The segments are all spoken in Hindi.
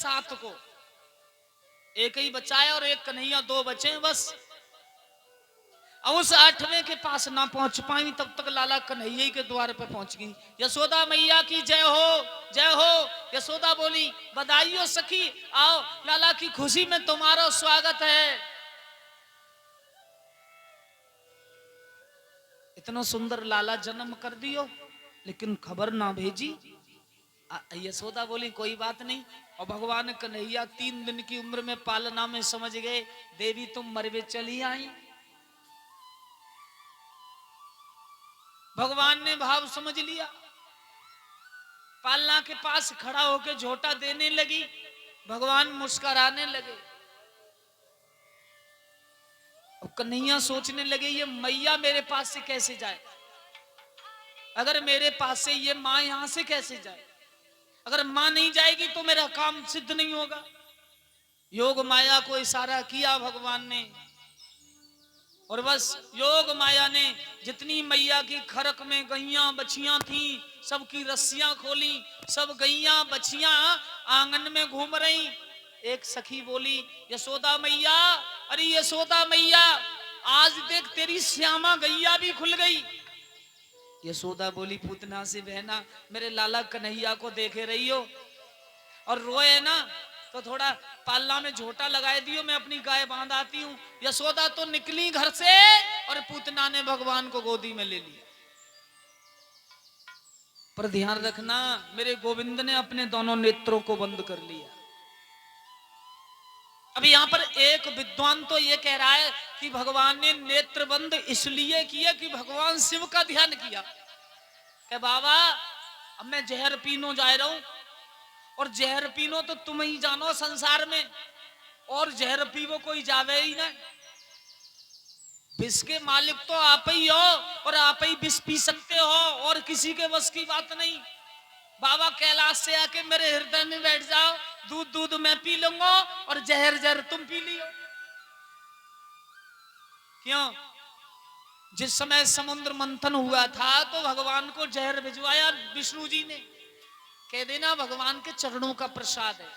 7 को, एक ही बच्चा है और एक कन्हैया, 2 बच्चे हैं बस। अब उस 8वें के पास ना पहुंच पाई, तब तक लाला कन्हैया के द्वार पे पहुंच गई। यशोदा मैया की जय हो, जय हो। यशोदा बोली, बधाई हो सखी, आओ लाला की खुशी में तुम्हारा स्वागत है। इतना सुंदर लाला जन्म कर दियो, लेकिन खबर ना भेजी। यशोदा बोली, कोई बात नहीं। और भगवान कन्हैया 3 दिन की उम्र में पालना में समझ गए, देवी तुम मरवे चली आई। भगवान ने भाव समझ लिया, पालना के पास खड़ा होकर झोटा देने लगी। भगवान मुस्कुराने लगे। अब कन्हैया सोचने लगे, ये मैया मेरे पास से कैसे जाए, अगर मेरे पास से ये माँ यहां से कैसे जाए, अगर माँ नहीं जाएगी तो मेरा काम सिद्ध नहीं होगा। योग माया को इशारा किया भगवान ने, और बस योग माया ने जितनी मैया की खरक में गैया बछियां थी, सबकी रस्सियां खोली, सब गैया बछियां आंगन में घूम रही। एक सखी बोली, यशोदा मैया, अरे यशोदा मैया, आज देख तेरी श्यामा गैया भी खुल गई। यशोदा बोली, पूतना से बहना, मेरे लाला कन्हैया को देखे रही हो और रोए ना, तो थोड़ा पालना में झोटा लगाए दियो, मैं अपनी गाय बांध आती हूँ। यशोदा तो निकली घर से और पूतना ने भगवान को गोदी में ले लिया। पर ध्यान रखना, मेरे गोविंद ने अपने दोनों नेत्रों को बंद कर लिया। अभी यहां पर एक विद्वान तो ये कह रहा है कि भगवान ने नेत्र बंद इसलिए किया कि भगवान शिव का ध्यान किया कि बाबा अब मैं जहर पीनो जा रहा हूं, और जहर पीनो तो तुम ही जानो संसार में, और जहर पीवो कोई जावे ही ना। विष के मालिक तो आप ही हो, और आप ही विष पी सकते हो, और किसी के बस की बात नहीं। बाबा कैलाश से आके मेरे हृदय में बैठ जाओ, दूध दूध मैं पी लूंगा और जहर जहर तुम पी लियो। क्यों? जिस समय समुद्र मंथन हुआ था तो भगवान को जहर भिजवाया विष्णु जी ने, कह देना भगवान के चरणों का प्रसाद है।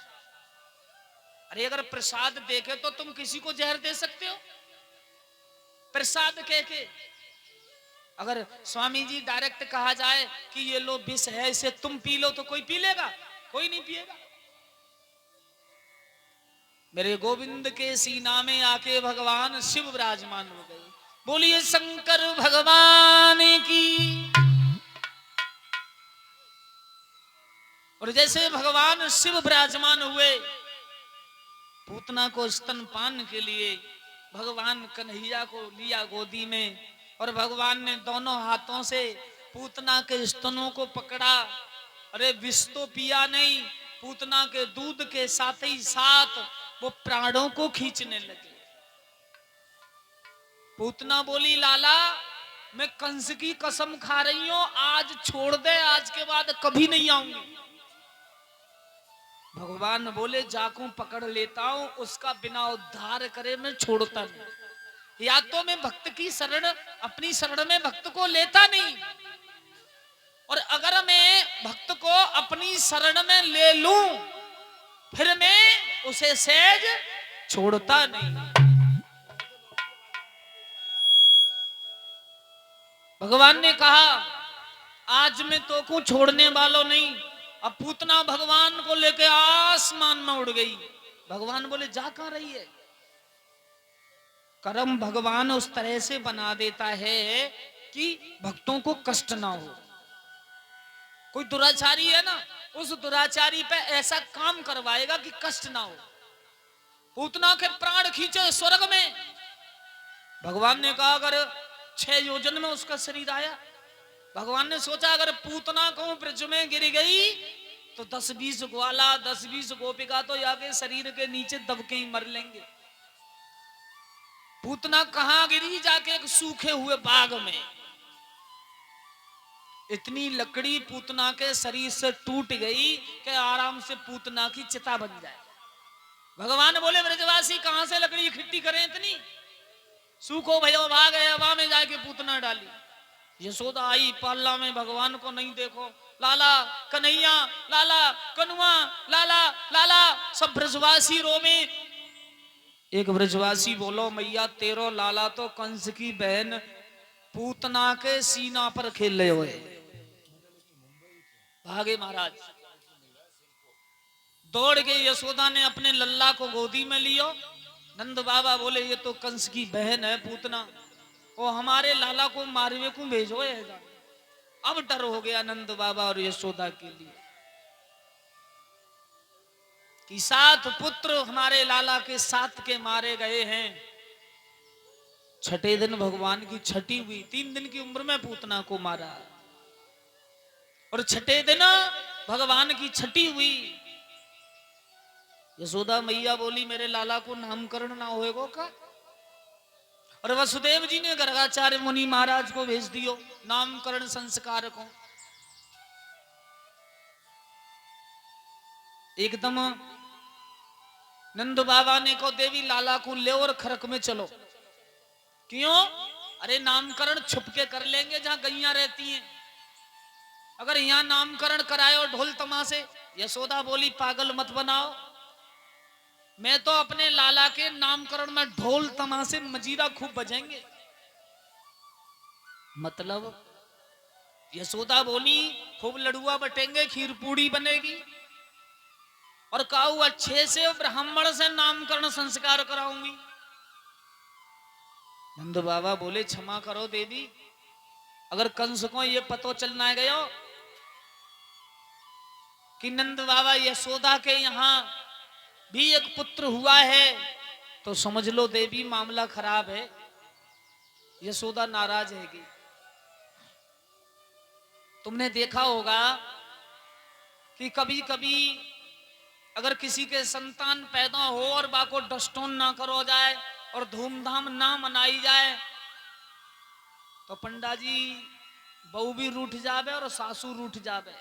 अरे अगर प्रसाद देखे तो तुम किसी को जहर दे सकते हो? प्रसाद कह के अगर स्वामी जी डायरेक्ट कहा जाए कि ये लो विष है, इसे तुम पी लो, तो कोई पी लेगा? कोई नहीं पिएगा। मेरे गोविंद के सीना में आके भगवान शिव विराजमान हो गए। बोलिए शंकर भगवान की। और जैसे भगवान शिव विराजमान हुए, पूतना को स्तनपान के लिए भगवान कन्हैया को लिया गोदी में, और भगवान ने दोनों हाथों से पूतना के स्तनों को पकड़ा। अरे विष तो पिया नहीं, पूतना के दूध के साथ ही साथ वो प्राणों को खींचने लगे। पूतना बोली, लाला मैं कंस की कसम खा रही हूं, आज छोड़ दे, आज के बाद कभी नहीं आऊंगी। भगवान बोले, जाकू पकड़ लेता हूं, उसका बिना उद्धार करे मैं छोड़ता नहीं। या तो मैं भक्त की शरण, अपनी शरण में भक्त को लेता नहीं, और अगर मैं भक्त को अपनी शरण में ले लूं फिर मैं उसे सहज छोड़ता नहीं। भगवान ने कहा, आज मैं तो को छोड़ने वालों नहीं। अब पूतना भगवान को लेके आसमान में उड़ गई। भगवान बोले, जा कहां रही है? कर्म भगवान उस तरह से बना देता है कि भक्तों को कष्ट ना हो। कोई दुराचारी है ना, उस दुराचारी पे ऐसा काम करवाएगा कि कष्ट ना हो। पूतना के प्राण खींचे स्वर्ग में। भगवान ने कहा, अगर 6 योजन में उसका शरीर आया। भगवान ने सोचा, अगर पूतना को ब्रज में गिर गई तो 10-20 ग्वाला, 10-20 गोपिका तो आगे शरीर के नीचे दबके ही मर लेंगे। पूतना कहां गिरी? जाके एक सूखे हुए बाग में। इतनी लकड़ी पूतना के शरीर से टूट गई कि आराम से पूतना की चिता बन जाए। भगवान बोले, ब्रजवासी कहां से लकड़ी इकट्ठी करें इतनी? सूखो भयो भाग है, हवा में जाके पूतना डाली। यशोदा आई पालना में, भगवान को नहीं देखो, लाला कन्हैया, लाला कनुआ, लाला लाला, सब ब्रजवासी रोवे। एक ब्रजवासी बोलो, मैया तेरो लाला तो कंस की बहन पूतना के सीना पर खेल रहे हुए। भागे महाराज, दौड़ के यशोदा ने अपने लल्ला को गोदी में लियो। नंद बाबा बोले, ये तो कंस की बहन है पूतना, वो हमारे लाला को मारवे को भेजो है। अब डर हो गया नंद बाबा और यशोदा के लिए कि 7 पुत्र हमारे लाला के 7 के मारे गए हैं। छठे दिन भगवान की छठी हुई, 3 दिन की उम्र में पूतना को मारा, और छठे दिन भगवान की छठी हुई। यशोदा मैया बोली, मेरे लाला को नामकरण ना होएगो का? और वसुदेव जी ने गर्गाचार्य मुनि महाराज को भेज दियो नामकरण संस्कार को। एकदम नंद बाबा ने को, देवी लाला को ले और खरक में चलो। क्यों? अरे नामकरण छुप के कर लेंगे जहां गैया रहती हैं, अगर यहां नामकरण कराए और ढोल तमाशे। यशोदा बोली, पागल मत बनाओ, मैं तो अपने लाला के नामकरण में ढोल तमाशे मजीरा खूब बजेंगे। मतलब यशोदा बोली, खूब लड़ुआ बटेंगे, खीर पूड़ी बनेगी, और काऊ अच्छे से ब्राह्मण से नामकरण संस्कार कराऊंगी। नंद बाबा बोले, क्षमा करो देवी, अगर कंस को ये पतो चलना गयो कि नंद बाबा यशोदा के यहां भी एक पुत्र हुआ है, तो समझ लो देवी मामला खराब है। यशोदा नाराज है कि तुमने देखा होगा कि कभी कभी अगर किसी के संतान पैदा हो और बाको डस्टोन ना करो जाए और धूमधाम ना मनाई जाए, तो पंडा जी बहू भी रूठ जावे और सासू रूठ जावे।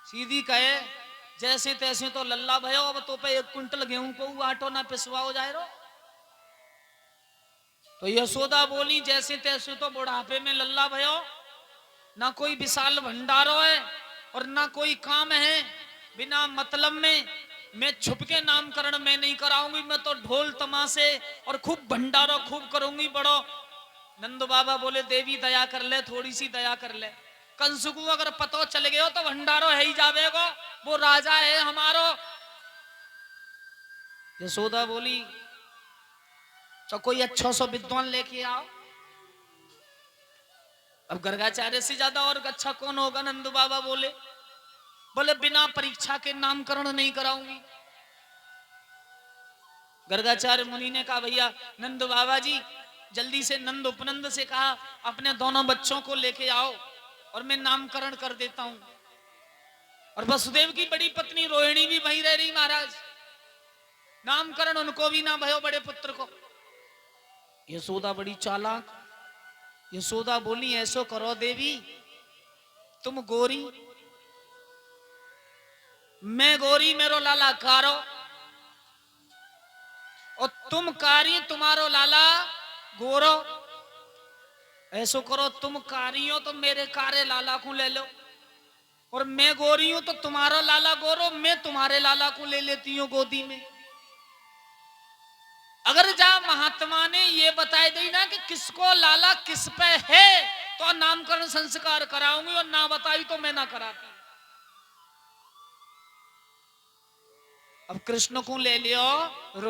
सीधी कहे, जैसे तैसे तो लल्ला भयो, अब तो पे 1 क्विंटल गेहूं को आटो ना पिसवाओ जाए रो। तो यशोदा बोली, जैसे तैसे तो बुढ़ापे में लल्ला भयो, ना कोई विशाल भंडारो है और ना कोई काम है, बिना मतलब में मैं छुप के नामकरण में नहीं कराऊंगी, मैं तो ढोल तमाशे और खूब भंडारो खूब करूंगी बड़ो। नंद बाबा बोले, देवी दया कर ले, थोड़ी सी दया कर ले, कंस को अगर पतो चल गयो तो भंडारो है ही जावेगो, वो राजा है हमारो। यशोदा बोली, तो कोई अच्छा सा विद्वान लेके आओ। अब गर्गाचार्य से ज्यादा और अच्छा कौन होगा? नंद बाबा बोले, बिना परीक्षा के नामकरण नहीं कराऊंगी। गर्गाचार्य मुनि ने कहा, भैया नंद बाबा जी, जल्दी से नंद उपनंद से कहा अपने दोनों बच्चों को लेके आओ और मैं नामकरण कर देता हूं। और वसुदेव की बड़ी पत्नी रोहिणी भी वहीं रह रही महाराज, नामकरण उनको भी ना भयो बड़े पुत्र को। यशोदा बड़ी चालाक, यशोदा बोली, ऐसो करो देवी, तुम गोरी, मैं गोरी, मेरो लाला कारो, और तुम कारी, तुम्हारो लाला गोरो। ऐसो करो, तुम कारी हो तो मेरे कारे लाला को ले लो, और मैं गोरी हूं तो तुम्हारा लाला गोरो, मैं तुम्हारे लाला को ले लेती हूँ गोदी में। अगर जहां महात्मा ने ये बताई दी ना कि किसको लाला किस पे है, तो नामकरण संस्कार कराऊंगी, और ना बताई तो मैं ना कराती। अब कृष्ण को ले लियो।